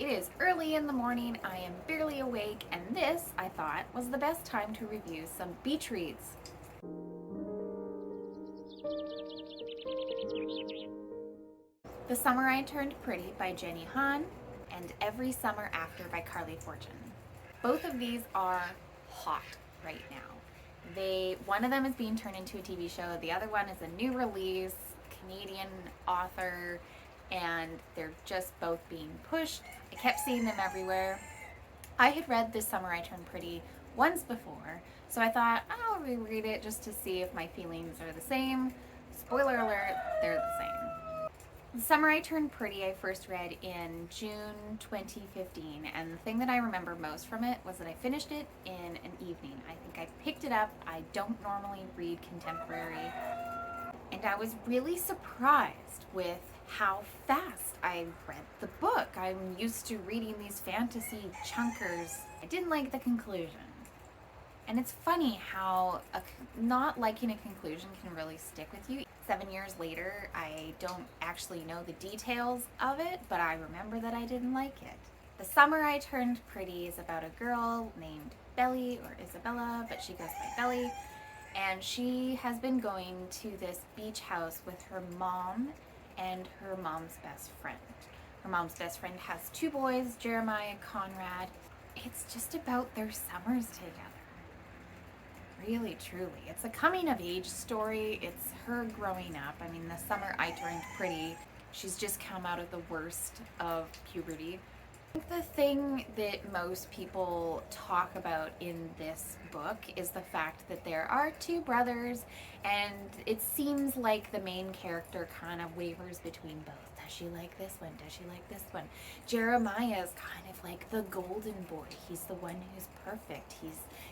It is early in the morning, I am barely awake, and this, I thought, was the best time to review some beach reads. The Summer I Turned Pretty by Jenny Han and Every Summer After by Carley Fortune. Both of these are hot right now. One of them is being turned into a TV show, the other one is a new release, Canadian author, and they're just both being pushed. I kept seeing them everywhere. I had read This Summer I Turned Pretty once before, so I thought I'll reread it just to see if my feelings are the same. Spoiler alert, they're the same. The Summer I Turned Pretty I first read in June 2015, and the thing that I remember most from it was that I finished it in an evening. I think I picked it up. I don't normally read contemporary, and I was really surprised with how fast I read the book. I'm used to reading these fantasy chunkers. I didn't like the conclusion. And it's funny how not liking a conclusion can really stick with you. 7 years later, I don't actually know the details of it, but I remember that I didn't like it. The Summer I Turned Pretty is about a girl named Belly, or Isabella, but she goes by Belly. And she has been going to this beach house with her mom and her mom's best friend. Her mom's best friend has two boys, Jeremiah and Conrad. It's just about their summers together. Really, truly. It's a coming of age story. It's her growing up. I mean, the Summer I Turned Pretty, she's just come out of the worst of puberty. I think the thing that most people talk about in this book is the fact that there are two brothers, and it seems like the main character kind of wavers between both. Does she like this one? Does she like this one? Jeremiah is kind of like the golden boy. He's the one who's perfect.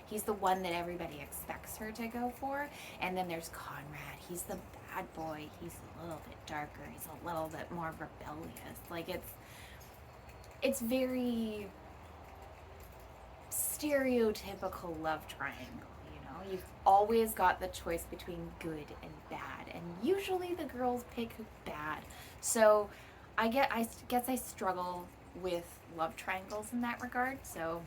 He's the one that everybody expects her to go for. And then there's Conrad. He's the bad boy. He's a little bit darker. He's a little bit more rebellious. Like it's very stereotypical love triangle, you know? You've always got the choice between good and bad, and usually the girls pick bad. So I guess I struggle with love triangles in that regard. So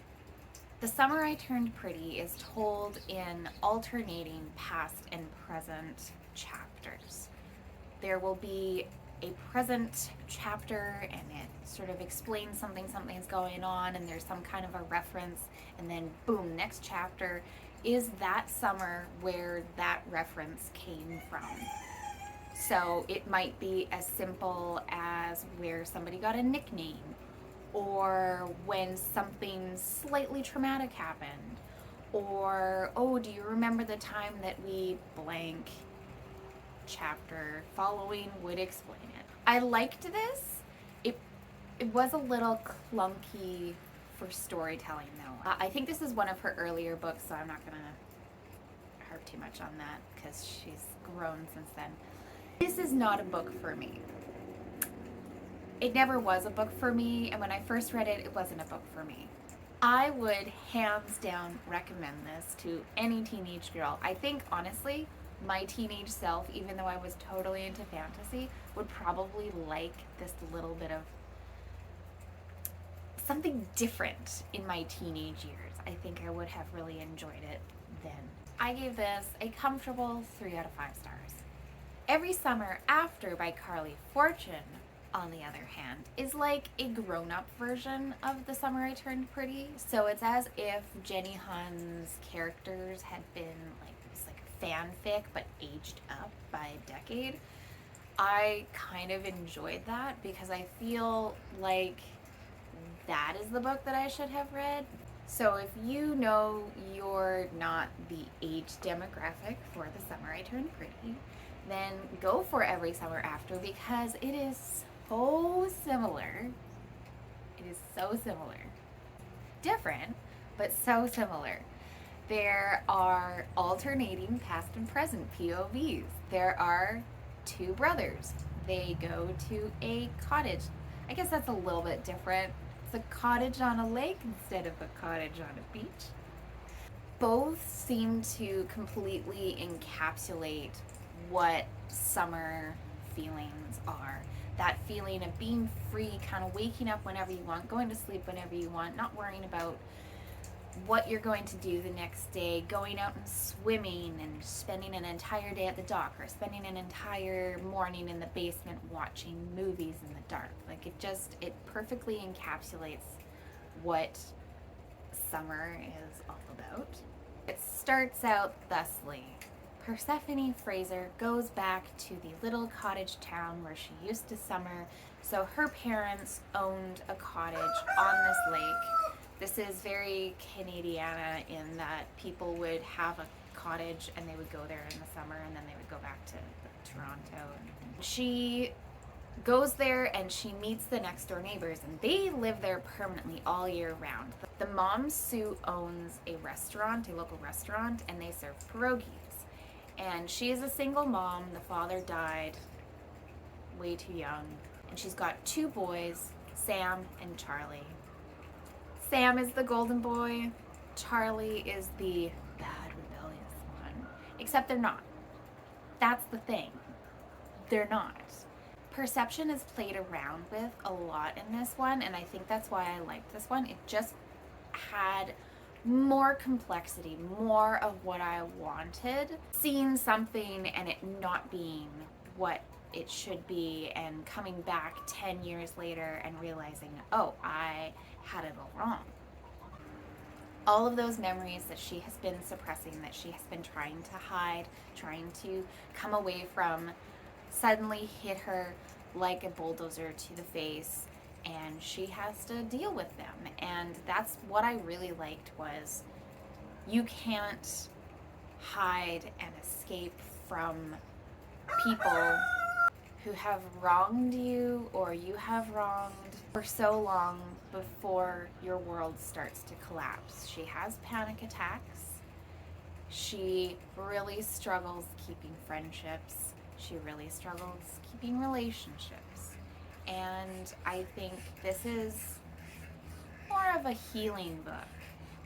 The Summer I Turned Pretty is told in alternating past and present chapters. There will be a present chapter and it sort of explains something's going on, and there's some kind of a reference, and then boom, next chapter is that summer where that reference came from. So it might be as simple as where somebody got a nickname, or when something slightly traumatic happened, or oh, do you remember the time that we blank, chapter following would explain it. I liked this. It was a little clunky for storytelling though. I think this is one of her earlier books, so I'm not gonna harp too much on that because she's grown since then. This is not a book for me. It never was a book for me, and when I first read it, it wasn't a book for me. I would hands down recommend this to any teenage girl. I think honestly, my teenage self, even though I was totally into fantasy, would probably like this little bit of something different in my teenage years. I think I would have really enjoyed it then. I gave this a comfortable 3 out of 5 stars. Every Summer After by Carley Fortune, on the other hand, is like a grown-up version of The Summer I Turned Pretty. So it's as if Jenny Han's characters had been like fanfic but aged up by a decade. I kind of enjoyed that because I feel like that is the book that I should have read. So if you know you're not the age demographic for The Summer I Turned Pretty, then go for Every Summer After because it is so similar. It is so similar. Different, but so similar. There are alternating past and present POVs. There are two brothers. They go to a cottage. I guess that's a little bit different. It's a cottage on a lake instead of a cottage on a beach. Both seem to completely encapsulate what summer feelings are. that feeling of being free, kind of waking up whenever you want, going to sleep whenever you want, not worrying about what you're going to do the next day, going out and swimming and spending an entire day at the dock, or spending an entire morning in the basement watching movies in the dark. Like, it perfectly encapsulates what summer is all about. It starts out thusly. Persephone Fraser goes back to the little cottage town where she used to summer. So her parents owned a cottage on this lake. This is very Canadiana in that people would have a cottage and they would go there in the summer and then they would go back to Toronto. She goes there and she meets the next door neighbors, and they live there permanently all year round. The mom, Sue, owns a restaurant, a local restaurant, and they serve pierogies. And she is a single mom. The father died way too young. And she's got two boys, Sam and Charlie. Sam is the golden boy. Charlie is the bad, rebellious one. Except they're not. That's the thing. They're not. Perception is played around with a lot in this one, and I think that's why I liked this one. It just had more complexity, more of what I wanted. Seeing something and it not being what it should be, and coming back 10 years later and realizing, oh, I had it all wrong. All of those memories that she has been suppressing, that she has been trying to hide, trying to come away from, suddenly hit her like a bulldozer to the face, and she has to deal with them. And that's what I really liked, was you can't hide and escape from people who have wronged you or you have wronged for so long before your world starts to collapse. She has panic attacks. She really struggles keeping friendships. She really struggles keeping relationships. And I think this is more of a healing book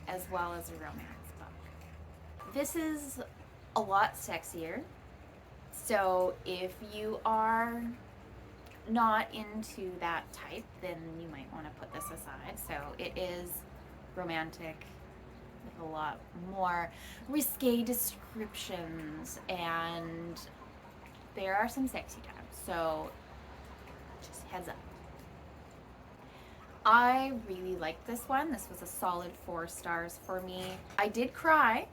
as well as a romance book. This is a lot sexier. So if you are not into that type, then you might want to put this aside. So it is romantic with a lot more risque descriptions, and there are some sexy times, so just heads up. I really liked this one. This was a solid 4 stars for me. I did cry,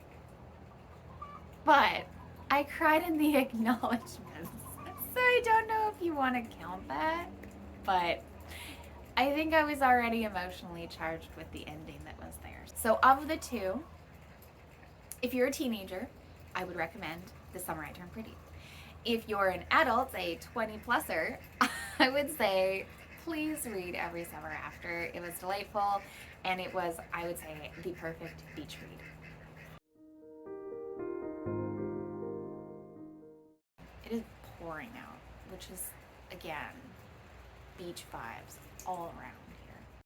but I cried in the acknowledgements. So I don't know if you want to count that, but I think I was already emotionally charged with the ending that was there. So of the two, if you're a teenager, I would recommend The Summer I Turned Pretty. If you're an adult, a 20-pluser, I would say please read Every Summer After. It was delightful, and it was, I would say, the perfect beach read. It is pouring out, which is, again, beach vibes all around.